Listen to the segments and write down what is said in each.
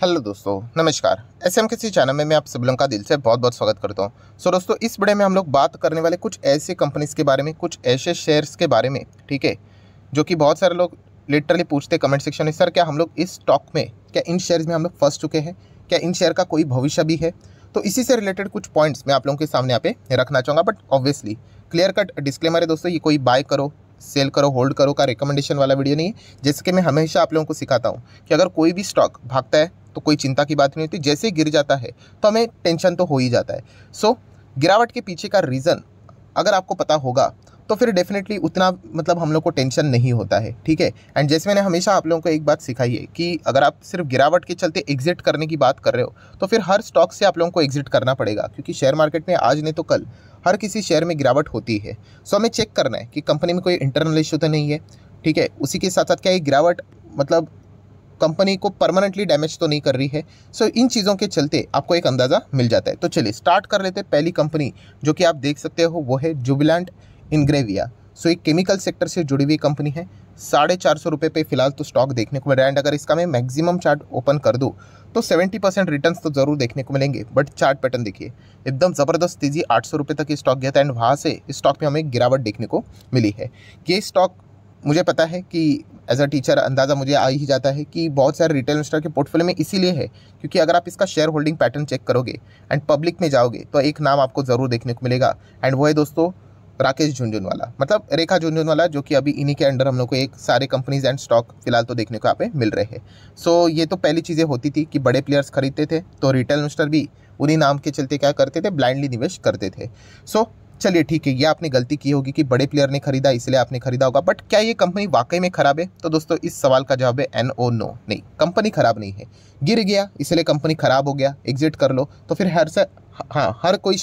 Hello दोस्तों, नमस्कार। SMKC channel में मैं आप सब लोगों का दिल से बहुत बहुत स्वागत करता हूं। दोस्तों, इस वीडियो में हम लोग बात करने वाले कुछ ऐसे कंपनीज के बारे में, कुछ ऐसे शेयर्स के बारे में, ठीक है, जो कि बहुत सारे लोग लिटरली पूछते कमेंट सेक्शन में, सर क्या हम लोग इस स्टॉक में, क्या इन शेयर्स में हम लोग फंस चुके हैं, क्या इन शेयर का कोई भविष्य भी है। तो इसी से रिलेटेड कुछ पॉइंट्स मैं आप लोगों के सामने यहाँ पे रखना चाहूँगा। But obviously clear cut disclaimer है दोस्तों, ये कोई बाय करो, सेल करो, होल्ड करो का रिकमेंडेशन वाला वीडियो नहीं है। जैसे कि मैं हमेशा आप लोगों को सिखाता हूँ कि अगर कोई भी स्टॉक भागता है तो कोई चिंता की बात नहीं होती, जैसे ही गिर जाता है तो हमें टेंशन तो हो ही जाता है। सो गिरावट के पीछे का रीज़न अगर आपको पता होगा तो फिर डेफिनेटली उतना हम लोग को टेंशन नहीं होता है, ठीक है। एंड जैसे मैंने हमेशा आप लोगों को एक बात सिखाई है कि अगर आप सिर्फ गिरावट के चलते एग्जिट करने की बात कर रहे हो तो फिर हर स्टॉक से आप लोगों को एग्जिट करना पड़ेगा, क्योंकि शेयर मार्केट में आज नहीं तो कल हर किसी शेयर में गिरावट होती है। सो हमें चेक करना है कि कंपनी में कोई इंटरनल इशू तो नहीं है, ठीक है। उसी के साथ साथ क्या ये गिरावट कंपनी को परमानेंटली डैमेज तो नहीं कर रही है। सो इन चीज़ों के चलते आपको एक अंदाज़ा मिल जाता है। तो चलिए स्टार्ट कर लेते हैं। पहली कंपनी जो कि आप देख सकते हो वो है जुबिलेंट इंग्रेविया। सो एक केमिकल सेक्टर से जुड़ी हुई कंपनी है। 450 रुपये पे फिलहाल तो स्टॉक देखने को मिल रहा है। एंड अगर इसका मैं मैक्सिमम चार्ट ओपन कर दूँ तो 70% रिटर्न्स तो ज़रूर देखने को मिलेंगे। बट चार्ट पैटर्न देखिए, एकदम ज़बरदस्त तेज़ी, 800 रुपये तक ये स्टॉक गया था एंड वहाँ से इस स्टॉक में हमें गिरावट देखने को मिली है। ये स्टॉक मुझे पता है कि एज अ टीचर अंदाज़ा मुझे आ ही जाता है कि बहुत सारे रिटेल इन्वेस्टर के पोर्टफोलियो में इसीलिए है क्योंकि अगर आप इसका शेयर होल्डिंग पैटर्न चेक करोगे एंड पब्लिक में जाओगे तो एक नाम आपको ज़रूर देखने को मिलेगा। एंड वो है दोस्तों राकेश झुनझुनवाला, रेखा झुनझुनवाला, जो कि अभी इन्हीं के अंडर हम लोग को एक सारे कंपनीज एंड स्टॉक फिलहाल तो देखने को यहाँ पे मिल रहे हैं। सो ये तो पहली चीज़ें होती थी कि बड़े प्लेयर्स खरीदते थे तो रिटेल इन्वेस्टर भी उन्हीं नाम के चलते क्या करते थे, ब्लाइंडली निवेश करते थे। सो चलिए ठीक है, ये आपने गलती की होगी कि बड़े प्लेयर ने खरीदा इसलिए आपने खरीदा होगा। बट क्या ये कंपनी वाकई में खराब है? तो दोस्तों इस सवाल का जवाब है NO नो। नहीं, कंपनी खराब नहीं है। गिर गया इसलिए कंपनी खराब हो गया, एग्जिट कर लो तो फिर हर कोई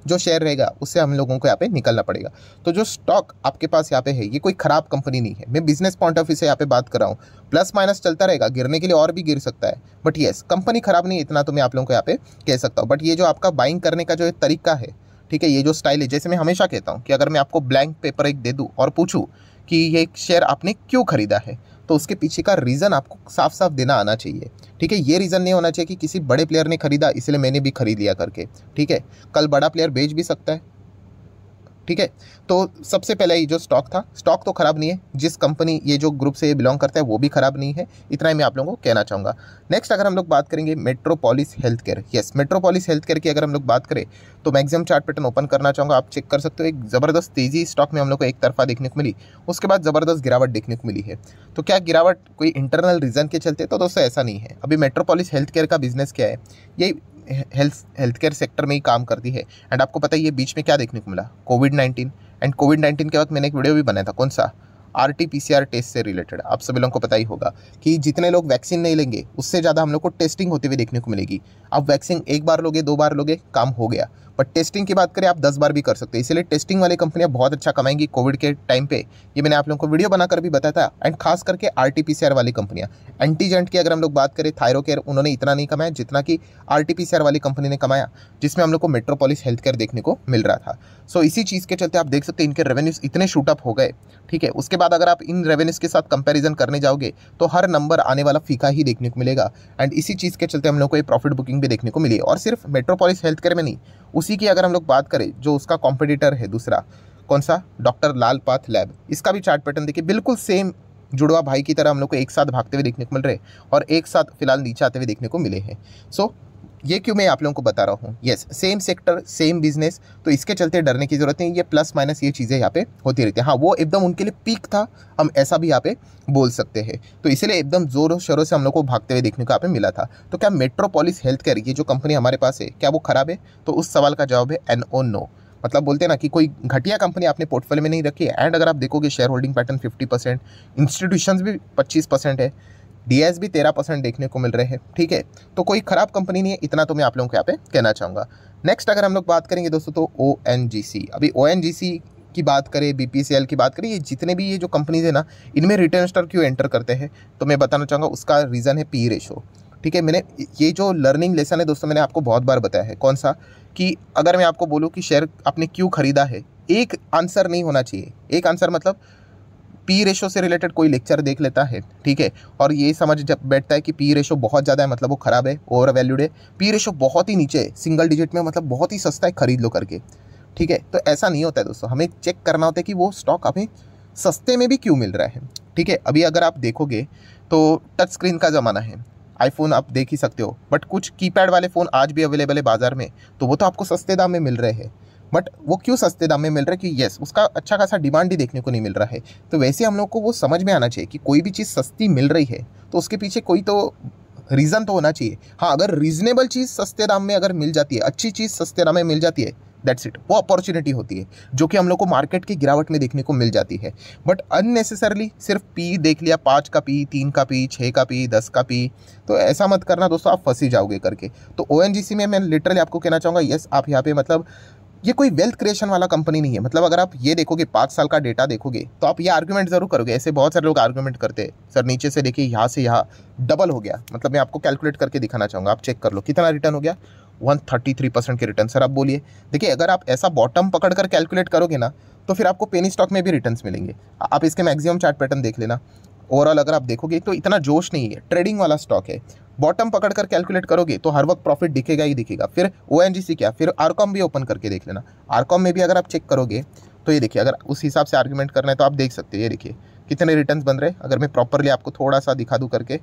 जो शेयर रहेगा उससे हम लोगों को यहाँ पे निकलना पड़ेगा। तो जो स्टॉक आपके पास यहाँ पे है ये कोई खराब कंपनी नहीं है। मैं बिजनेस पॉइंट ऑफ व्यू से यहाँ पे बात कर रहा हूँ। प्लस माइनस चलता रहेगा, गिरने के लिए और भी गिर सकता है, बट येस कंपनी खराब नहीं, इतना तो मैं आप लोगों को यहाँ पे कह सकता हूँ। बट ये जो आपका बाइंग करने का जो तरीका है, ठीक है, ये जो स्टाइल है, जैसे मैं हमेशा कहता हूँ कि अगर मैं आपको ब्लैंक पेपर एक दे दूँ और पूछूँ कि ये शेयर आपने क्यों खरीदा है तो उसके पीछे का रीज़न आपको साफ साफ देना आना चाहिए, ठीक है। ये रीज़न नहीं होना चाहिए कि किसी बड़े प्लेयर ने खरीदा इसलिए मैंने भी खरीद लिया करके, ठीक है। कल बड़ा प्लेयर बेच भी सकता है, ठीक है। तो सबसे पहले ये जो स्टॉक था, स्टॉक तो खराब नहीं है, जिस कंपनी ये जो ग्रुप से बिलोंग करता है वो भी खराब नहीं है, इतना ही मैं आप लोगों को कहना चाहूँगा। नेक्स्ट अगर हम लोग बात करेंगे metropolis health care. Yes, metropolis health care की अगर हम लोग बात करें तो मैक्सिमम चार्ट पैटर्न ओपन करना चाहूँगा, आप चेक कर सकते हो। एक ज़बरदस्त तेज़ी स्टॉक में हम लोग को एक तरफा देखने को मिली, उसके बाद ज़बरदस्त गिरावट देखने को मिली है। तो क्या गिरावट कोई इंटरनल रीज़न के चलते? तो दोस्तों ऐसा नहीं है। अभी मेट्रोपोलिस हेल्थ केयर का बिजनेस क्या है, ये हेल्थ केयर सेक्टर में ही काम करती है। एंड आपको पता है ये बीच में क्या देखने को मिला, कोविड-19। एंड कोविड-19 के वक्त मैंने एक वीडियो भी बनाया था, कौन सा, RT-PCR टेस्ट से रिलेटेड। आप सभी लोगों को पता ही होगा कि जितने लोग वैक्सीन नहीं लेंगे उससे ज़्यादा हम लोग को टेस्टिंग होते हुए देखने को मिलेगी। आप वैक्सीन एक बार लोगे, 2 बार लोगे, काम हो गया। बट टेस्टिंग की बात करें आप 10 बार भी कर सकते हैं, इसलिए टेस्टिंग वाली कंपनियां बहुत अच्छा कमाएंगी कोविड के टाइम पे। ये मैंने आप लोगों को वीडियो बनाकर भी बताया था। एंड खास करके RT-PCR वाली कंपनियां, एंटीजेंट की अगर हम लोग बात करें, थायरोकेयर, उन्होंने इतना नहीं कमाया जितना कि RT-PCR वाली कंपनी ने कमाया, जिसमें हम लोग को मेट्रोपोलिस हेल्थ केयर देखने को मिल रहा था। सो इसी चीज़ के चलते आप देख सकते हैं इनके रेवेन्यूज इतने शूट अप हो गए, ठीक है। उसके बाद अगर आप इन रेवेन्यूज के साथ कंपैरिजन करने जाओगे तो हर नंबर आने वाला फीका ही देखने को मिलेगा। एंड इसी चीज़ के चलते हम लोग को ये प्रॉफिट बुकिंग भी देखने को मिली। और सिर्फ मेट्रोपोलिस हेल्थ केयर में नहीं, उसी की अगर हम लोग बात करें जो उसका कॉम्पिटिटर है दूसरा, कौन सा, डॉक्टर लाल पाथ लैब, इसका भी चार्ट पैटर्न देखिए, बिल्कुल सेम जुड़वा भाई की तरह हम लोग को एक साथ भागते हुए देखने को मिल रहे हैं और एक साथ फिलहाल नीचे आते हुए देखने को मिले हैं। सो ये क्यों मैं आप लोगों को बता रहा हूँ, yes same sector same business, तो इसके चलते डरने की जरूरत नहीं। ये प्लस माइनस ये चीज़ें यहाँ पे होती रहती हैं। हाँ, वो एकदम उनके लिए पीक था, हम ऐसा भी यहाँ पे बोल सकते हैं। तो इसीलिए एकदम जोरों शोरों से हम लोग को भागते हुए देखने को यहाँ पे मिला था। तो क्या मेट्रोपोलिस हेल्थ केयर ये जो कंपनी हमारे पास है क्या वो खराब है? तो उस सवाल का जवाब है NO नो। बोलते हैं ना कि कोई घटिया कंपनी आपने पोर्टफोलियो में नहीं रखी है। एंड अगर आप देखोगे शेयर होल्डिंग पैटर्न 50%, इंस्टीट्यूशंस भी 25% है, DS भी 13% देखने को मिल रहे हैं, ठीक है। तो कोई खराब कंपनी नहीं है, इतना तो मैं आप लोगों को यहाँ पे कहना चाहूँगा। नेक्स्ट अगर हम लोग बात करेंगे दोस्तों तो ONGC। अभी ONGC की बात करें, BPCL की बात करें, ये जितने भी ये जो कंपनीज है ना, इनमें रिटेल इन्वेस्टर क्यों एंटर करते हैं तो मैं बताना चाहूँगा उसका रीज़न है PE रेशो, ठीक है। मैंने ये जो लर्निंग लेसन है दोस्तों, मैंने आपको बहुत बार बताया है, कौन सा, कि अगर मैं आपको बोलूँ कि शेयर आपने क्यों खरीदा है, एक आंसर नहीं होना चाहिए। एक आंसर पी रेशो से रिलेटेड कोई लेक्चर देख लेता है, ठीक है, और ये समझ जब बैठता है कि पी रेशो बहुत ज़्यादा है मतलब वो ख़राब है, ओवर वैल्यूड है, पी रेशो बहुत ही नीचे है, सिंगल डिजिट में मतलब बहुत ही सस्ता है, खरीद लो करके, ठीक है। तो ऐसा नहीं होता है दोस्तों, हमें चेक करना होता है कि वो स्टॉक हमें सस्ते में भी क्यों मिल रहा है, ठीक है। अभी अगर आप देखोगे तो टच स्क्रीन का ज़माना है, आईफोन आप देख ही सकते हो, बट कुछ कीपैड वाले फ़ोन आज भी अवेलेबल है बाज़ार में, तो वो तो आपको सस्ते दाम में मिल रहे हैं। बट वो क्यों सस्ते दाम में मिल रहा है कि यस उसका अच्छा खासा डिमांड ही देखने को नहीं मिल रहा है। तो वैसे हम लोग को वो समझ में आना चाहिए कि कोई भी चीज़ सस्ती मिल रही है तो उसके पीछे कोई तो रीज़न तो होना चाहिए। हाँ, अगर रीज़नेबल चीज़ सस्ते दाम में अगर मिल जाती है, अच्छी चीज़ सस्ते दाम में मिल जाती है, दैट्स इट, वो अपॉर्चुनिटी होती है जो कि हम लोग को मार्केट की गिरावट में देखने को मिल जाती है। बट अननेसेसरली सिर्फ पी देख लिया, 5 का पी, 3 का पी, 6 का पी, 10 का पी, तो ऐसा मत करना दोस्तों, आप फंसी जाओगे करके। तो ओएनजीसी में मैं लिटरली आपको कहना चाहूँगा, यस आप यहाँ पे मतलब ये कोई वेल्थ क्रिएशन वाला कंपनी नहीं है। मतलब अगर आप ये देखोगे 5 साल का डेटा देखोगे तो आप ये आर्ग्यूमेंट ज़रूर करोगे, ऐसे बहुत सारे लोग आर्ग्यूमेंट करते हैं सर नीचे से देखिए यहाँ से यहाँ डबल हो गया। मतलब मैं आपको कैलकुलेट करके दिखाना चाहूँगा, आप चेक कर लो कितना रिटर्न हो गया, 133% के रिटर्न। सर आप बोलिए, देखिए अगर आप ऐसा बॉटम पकड़ कर कैलकुलेट करोगे ना तो फिर आपको पेनी स्टॉक में भी रिटर्न्स मिलेंगे। आप इसके मैक्सिमम चार्ट पैटर्न देख लेना, ओवरऑल अगर आप देखोगे तो इतना जोश नहीं है, ट्रेडिंग वाला स्टॉक है। बॉटम पकड़ कर कैलकुलेट करोगे तो हर वक्त प्रॉफिट दिखेगा ही दिखेगा। फिर ओएनजीसी क्या, फिर आरकॉम भी ओपन करके देख लेना, आरकॉम में भी अगर आप चेक करोगे तो ये देखिए, अगर उस हिसाब से आर्ग्यूमेंट करना है तो आप देख सकते हो, ये देखिए कितने रिटर्न्स बन रहे हैं। अगर मैं प्रॉपरली आपको थोड़ा सा दिखा दूँ करके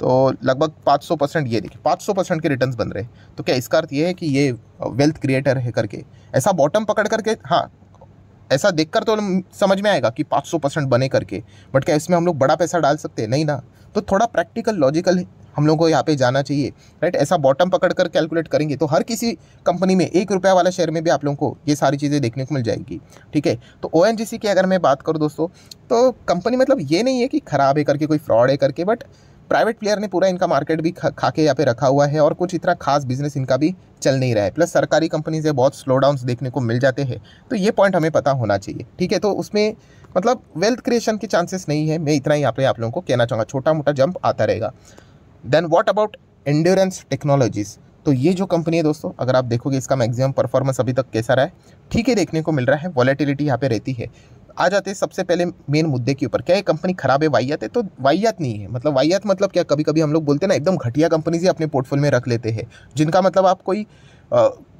तो लगभग 500%, ये देखिए 500% के रिटर्न्स बन रहे हैं। तो क्या इसका अर्थ ये है कि ये वेल्थ क्रिएटर है करके? ऐसा बॉटम पकड़ करके, हाँ ऐसा देखकर तो समझ में आएगा कि 500% बने करके, बट क्या इसमें हम लोग बड़ा पैसा डाल सकते हैं? नहीं ना। तो थोड़ा प्रैक्टिकल लॉजिकल हम लोग को यहाँ पे जाना चाहिए, राइट। ऐसा बॉटम पकड़ कर कैलकुलेट करेंगे तो हर किसी कंपनी में 1 रुपया वाला शेयर में भी आप लोगों को ये सारी चीज़ें देखने को मिल जाएगी, ठीक है। तो ओएनजीसी की अगर मैं बात करूँ दोस्तों, तो कंपनी मतलब ये नहीं है कि ख़राब है करके, कोई फ्रॉड है करके, बट प्राइवेट प्लेयर ने पूरा इनका मार्केट भी खा के यहाँ पे रखा हुआ है और कुछ इतना खास बिजनेस इनका भी चल नहीं रहा है। प्लस सरकारी कंपनी से बहुत स्लो डाउन्स देखने को मिल जाते हैं, तो ये पॉइंट हमें पता होना चाहिए, ठीक है। तो उसमें मतलब वेल्थ क्रिएशन के चांसेस नहीं है, मैं इतना यहाँ पे आप लोगों को कहना चाहूँगा, छोटा मोटा जंप आता रहेगा। Then what about Endurance Technologies? तो ये जो कंपनी है दोस्तों, अगर आप देखोगे इसका मैक्सिमम परफॉर्मेंस अभी तक कैसा रहा है, ठीक है देखने को मिल रहा है, वॉलेटिलिटी यहाँ पे रहती है। आ जाते हैं सबसे पहले मेन मुद्दे के ऊपर, क्या ये कंपनी खराब है, वाहियात है? तो वाहियात नहीं है। मतलब वाहियात मतलब क्या, कभी कभी हम लोग बोलते हैं ना एकदम घटिया कंपनीज ही अपने पोर्टफोलियो में रख लेते हैं, जिनका मतलब आप कोई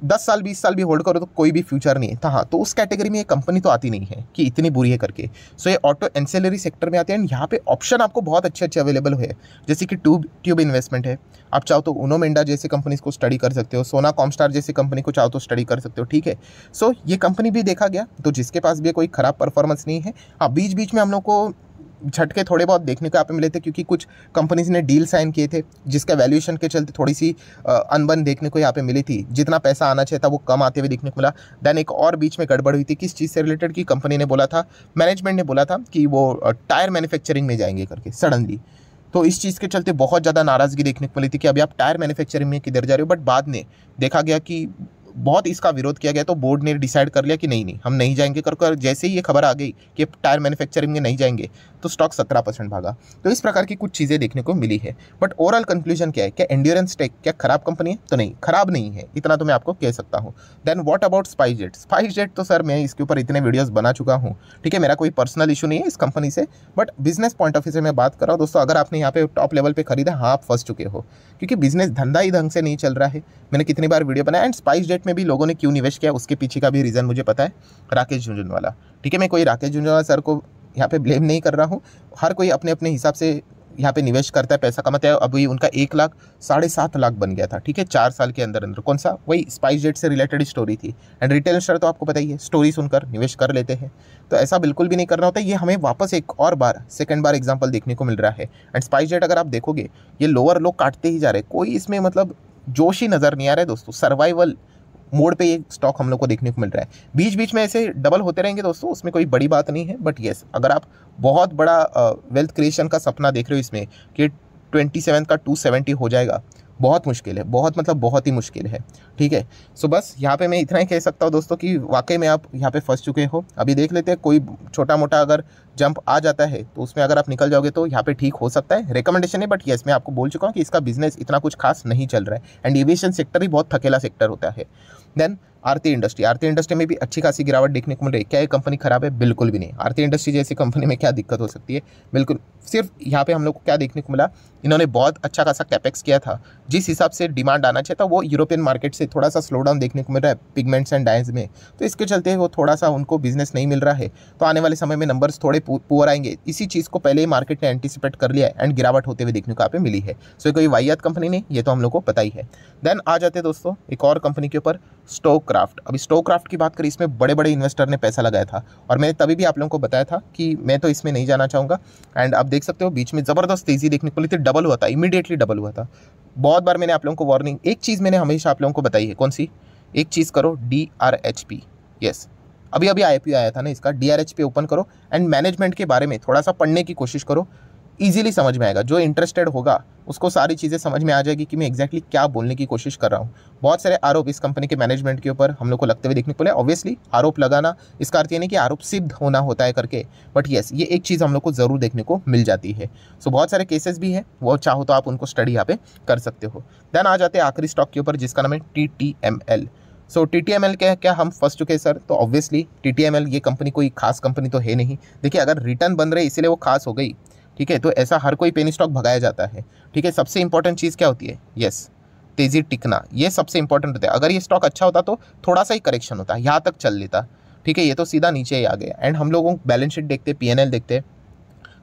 10 साल 20 साल भी होल्ड करो तो कोई भी फ्यूचर नहीं है। तो हाँ, तो उस कैटेगरी में ये कंपनी तो आती नहीं है कि इतनी बुरी है करके। सो ये ऑटो एंसेलरी सेक्टर में आते हैं, एंड यहाँ पे ऑप्शन आपको बहुत अच्छे अच्छे अवेलेबल है, जैसे कि ट्यूब इन्वेस्टमेंट है। आप चाहो तो उनो मेंडा जैसे कंपनीज को स्टडी कर सकते हो, सोना कॉमस्टार जैसी कंपनी को चाहो तो स्टडी कर सकते हो, ठीक है। सो ये कंपनी भी देखा गया, तो जिसके पास भी कोई खराब परफॉर्मेंस नहीं है। हाँ, बीच बीच में हम लोग को झटके थोड़े बहुत देखने को यहाँ पे मिले थे, क्योंकि कुछ कंपनीज ने डील साइन किए थे जिसका वैल्यूएशन के चलते थोड़ी सी अनबन देखने को यहाँ पे मिली थी, जितना पैसा आना चाहिए था वो कम आते हुए देखने को मिला। देन एक और बीच में गड़बड़ हुई थी, किस चीज़ से रिलेटेड की कंपनी ने बोला था, मैनेजमेंट ने बोला था कि वो टायर मैन्युफैक्चरिंग में जाएंगे करके सडनली। तो इस चीज़ के चलते बहुत ज़्यादा नाराज़गी देखने को मिली थी कि अभी आप टायर मैन्युफैक्चरिंग में किधर जा रहे हो। बट बाद में देखा गया कि बहुत इसका विरोध किया गया, तो बोर्ड ने डिसाइड कर लिया कि नहीं हम नहीं जाएंगे कर। जैसे ही ये खबर आ गई कि टायर मैन्युफैक्चरिंग में नहीं जाएंगे तो स्टॉक 17% भागा। तो इस प्रकार की कुछ चीज़ें देखने को मिली है। बट ओवरऑल कंक्लूजन क्या है, क्या एंड्योरेंस टेक क्या खराब कंपनी है? तो नहीं, खराब नहीं है, इतना तो मैं आपको कह सकता हूँ। Then what about SpiceJet? SpiceJet तो सर मैं इसके ऊपर इतने वीडियोस बना चुका हूँ, ठीक है। मेरा कोई पर्सनल इशू नहीं है इस कंपनी से, but business point of view से मैं बात कर रहा हूँ दोस्तों। अगर आपने यहाँ पे टॉप लेवल पे खरीदा, हाँ आप फंस चुके हो, क्योंकि बिजनेस धंधा ही ढंग से नहीं चल रहा है। मैंने कितनी बार वीडियो बनाया, एंड स्पाइसजेट में भी लोगों ने क्यों निवेश किया उसके पीछे का भी रीज़न मुझे पता है, राकेश झुंझुनवाला, ठीक है। मैं कोई राकेश झुंझुनवाला सर को यहाँ पे ब्लेम नहीं कर रहा हूँ, हर कोई अपने अपने हिसाब से यहाँ पे निवेश करता है, पैसा कमाता है। अभी उनका 1 लाख 7.5 लाख बन गया था, ठीक है, 4 साल के अंदर अंदर। कौन सा? वही स्पाइसजेट से रिलेटेड स्टोरी थी। एंड रिटेल इन्वेस्टर तो आपको पता ही है, स्टोरी सुनकर निवेश कर लेते हैं, तो ऐसा बिल्कुल भी नहीं करना होता। ये हमें वापस एक और बार सेकंड बार एग्जाम्पल देखने को मिल रहा है। एंड स्पाइसजेट अगर आप देखोगे ये लोअर लो काटते ही जा रहे, कोई इसमें मतलब जोश ही नज़र नहीं आ रहा है दोस्तों। सर्वाइवल मोड पे ये स्टॉक हम लोग को देखने को मिल रहा है। बीच बीच में ऐसे डबल होते रहेंगे दोस्तों, उसमें कोई बड़ी बात नहीं है। बट येस, अगर आप बहुत बड़ा वेल्थ क्रिएशन का सपना देख रहे हो इसमें कि 27 का 270 हो जाएगा, बहुत मुश्किल है, बहुत मतलब बहुत ही मुश्किल है, ठीक है। सो बस यहाँ पे मैं इतना ही कह सकता हूँ दोस्तों कि वाकई में आप यहाँ पे फंस चुके हो। अभी देख लेते हैं, कोई छोटा मोटा अगर जंप आ जाता है तो उसमें अगर आप निकल जाओगे तो यहाँ पे ठीक हो सकता है। रिकमेंडेशन है, बट येस मैं आपको बोल चुका हूँ कि इसका बिजनेस इतना कुछ खास नहीं चल रहा है। एंड एविएशन सेक्टर ही बहुत थकेला सेक्टर होता है। देन आरती इंडस्ट्री में भी अच्छी खासी गिरावट देखने को मिल रही है। क्या ये कंपनी खराब है? बिल्कुल भी नहीं। आरती इंडस्ट्री जैसी कंपनी में क्या दिक्कत हो सकती है? बिल्कुल। सिर्फ यहाँ पे हम लोग को क्या देखने को मिला, इन्होंने बहुत अच्छा खासा कैपेक्स किया था। जिस हिसाब से डिमांड आना चाहिए था वो यूरोपियन मार्केट से थोड़ा सा स्लो डाउन देखने को मिल रहा है पिगमेंट्स एंड डाइज में, तो इसके चलते वो थोड़ा सा उनको बिजनेस नहीं मिल रहा है। तो आने वाले समय में नंबर्स थोड़े पुअर आएंगे। इसी चीज़ को पहले ही मार्केट ने एंटिसिपेट कर लिया है एंड गिरावट होते हुए देखने को यहाँ पे मिली है। सो कोई वाहियात कंपनी नहीं, ये तो हम लोग को पता ही है। देन आ जाते हैं दोस्तों एक और कंपनी के ऊपर, स्टोक्राफ्ट। अभी स्टोक्राफ्ट की बात करें, इसमें बड़े बड़े इन्वेस्टर ने पैसा लगाया था और मैंने तभी भी आप लोगों को बताया था कि मैं तो इसमें नहीं जाना चाहूँगा। एंड आप देख सकते हो बीच में ज़बरदस्त तेज़ी देखने को मिली थी, डबल हुआ था, इमीडिएटली डबल हुआ था। बहुत बार मैंने आप लोगों को वार्निंग, एक चीज़ मैंने हमेशा आप लोगों को बताई है, कौन सी? एक चीज़ करो, DRHP। यस, अभी अभी IPO आया था ना इसका, DRHP ओपन करो एंड मैनेजमेंट के बारे में थोड़ा सा पढ़ने की कोशिश करो। ईजिली समझ में आएगा, जो इंटरेस्टेड होगा उसको सारी चीज़ें समझ में आ जाएगी कि मैं एग्जैक्टली क्या बोलने की कोशिश कर रहा हूँ। बहुत सारे आरोप इस कंपनी के मैनेजमेंट के ऊपर हम लोग को लगते हुए देखने को मिले। ऑब्वियसली आरोप लगाना इसका अर्थ ये नहीं कि आरोप सिद्ध होना होता है करके, बट येस ये एक चीज़ हम लोग को ज़रूर देखने को मिल जाती है। सो बहुत सारे केसेस भी हैं, वो चाहो तो आप उनको स्टडी यहाँ पे कर सकते हो। देन आ जाते हैं आखिरी स्टॉक के ऊपर जिसका नाम है TTML। सो TTML क्या हम फंस चुके हैं सर? तो ऑब्वियसली TTML ये कंपनी कोई खास कंपनी तो है नहीं। देखिए अगर रिटर्न बन रहे इसीलिए वो खास हो गई, ठीक है, तो ऐसा हर कोई पेनी स्टॉक भगाया जाता है। ठीक है, सबसे इंपॉर्टेंट चीज़ क्या होती है? यस, तेज़ी टिकना, ये सबसे इंपॉर्टेंट होता है। अगर ये स्टॉक अच्छा होता तो थोड़ा सा ही करेक्शन होता, यहाँ तक चल लेता। ठीक है, ये तो सीधा नीचे ही आ गया। एंड हम लोगों बैलेंस शीट देखते, PNL देखते,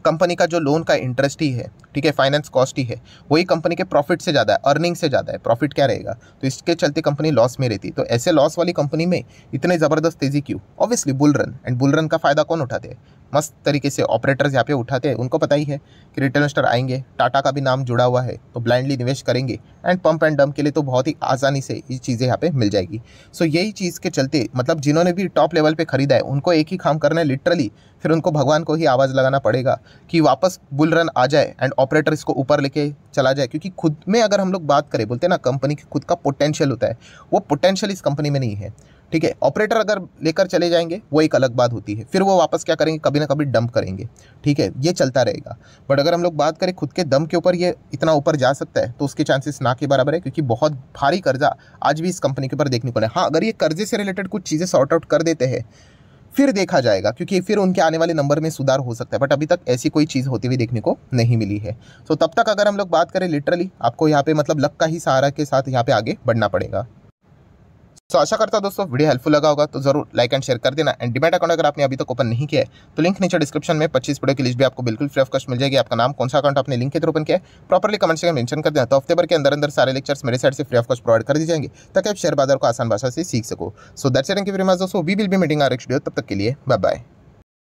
कंपनी का जो लोन का इंटरेस्ट ही है, ठीक है, फाइनेंस कॉस्ट ही है, वही कंपनी के प्रॉफिट से ज़्यादा है, अर्निंग से ज़्यादा है। प्रॉफिट क्या रहेगा? तो इसके चलते कंपनी लॉस में रहती। तो ऐसे लॉस वाली कंपनी में इतने ज़बरदस्त तेज़ी क्यों? Obviously bull run, and bull run का फ़ायदा कौन उठाते हैं? मस्त तरीके से ऑपरेटर्स यहाँ पे उठाते हैं। उनको पता ही है कि रिटेल इन्वेस्टर आएंगे, टाटा का भी नाम जुड़ा हुआ है, तो ब्लाइंडली निवेश करेंगे एंड पंप एंड डंप के लिए तो बहुत ही आसानी से ये चीज़ें यहाँ पे मिल जाएगी। सो यही चीज़ के चलते मतलब जिन्होंने भी टॉप लेवल पे खरीदा है उनको एक ही काम करना है लिटरली, फिर उनको भगवान को ही आवाज़ लगाना पड़ेगा कि वापस बुल रन आ जाए एंड ऑपरेटर इसको ऊपर लेके चला जाए। क्योंकि खुद में अगर हम लोग बात करें, बोलते हैं ना कंपनी की खुद का पोटेंशियल होता है, वो पोटेंशियल इस कंपनी में नहीं है। ठीक है, ऑपरेटर अगर लेकर चले जाएंगे वो एक अलग बात होती है, फिर वो वापस क्या करेंगे, कभी ना कभी डंप करेंगे। ठीक है, ये चलता रहेगा। बट अगर हम लोग बात करें खुद के दम के ऊपर ये इतना ऊपर जा सकता है, तो उसके चांसेस ना के बराबर है, क्योंकि बहुत भारी कर्जा आज भी इस कंपनी के ऊपर देखने को मिला। हाँ, अगर ये कर्जे से रिलेटेड कुछ चीज़ें सॉर्ट आउट कर देते हैं फिर देखा जाएगा, क्योंकि फिर उनके आने वाले नंबर में सुधार हो सकता है। बट अभी तक ऐसी कोई चीज़ होती हुई देखने को नहीं मिली है। सो तब तक अगर हम लोग बात करें लिटरली आपको यहाँ पे मतलब लक का ही सहारा के साथ यहाँ पे आगे बढ़ना पड़ेगा। तो आशा करता हूं दोस्तों वीडियो हेल्पफुल लगा होगा, तो जरूर लाइक एंड शेयर कर देना। एंड डीमैट अकाउंट अगर आपने अभी तक ओपन नहीं किया है तो लिंक नीचे डिस्क्रिप्शन में 25 वीडियो की लिस्ट भी आपको बिल्कुल फ्री ऑफ कॉस्ट मिल जाएगी। आपका नाम, कौन सा अकाउंट आपने लिंक के थ्रू ओपन किया है, प्रॉपर्ली कमेंट सेक्शन में मेंशन कर देना। तो हफ्ते भर के अंदर अंदर सारे लेक्चर्स मेरे साइड से फ्री ऑफ कॉस्ट प्रोवाइड कर दिए जाएंगे ताकि आप शेयर बाजार को आसान भाषा से सीख सको। So that's it, thank you very much दोस्तों, we will be meeting our next video. तब तक के लिए बाय बाय।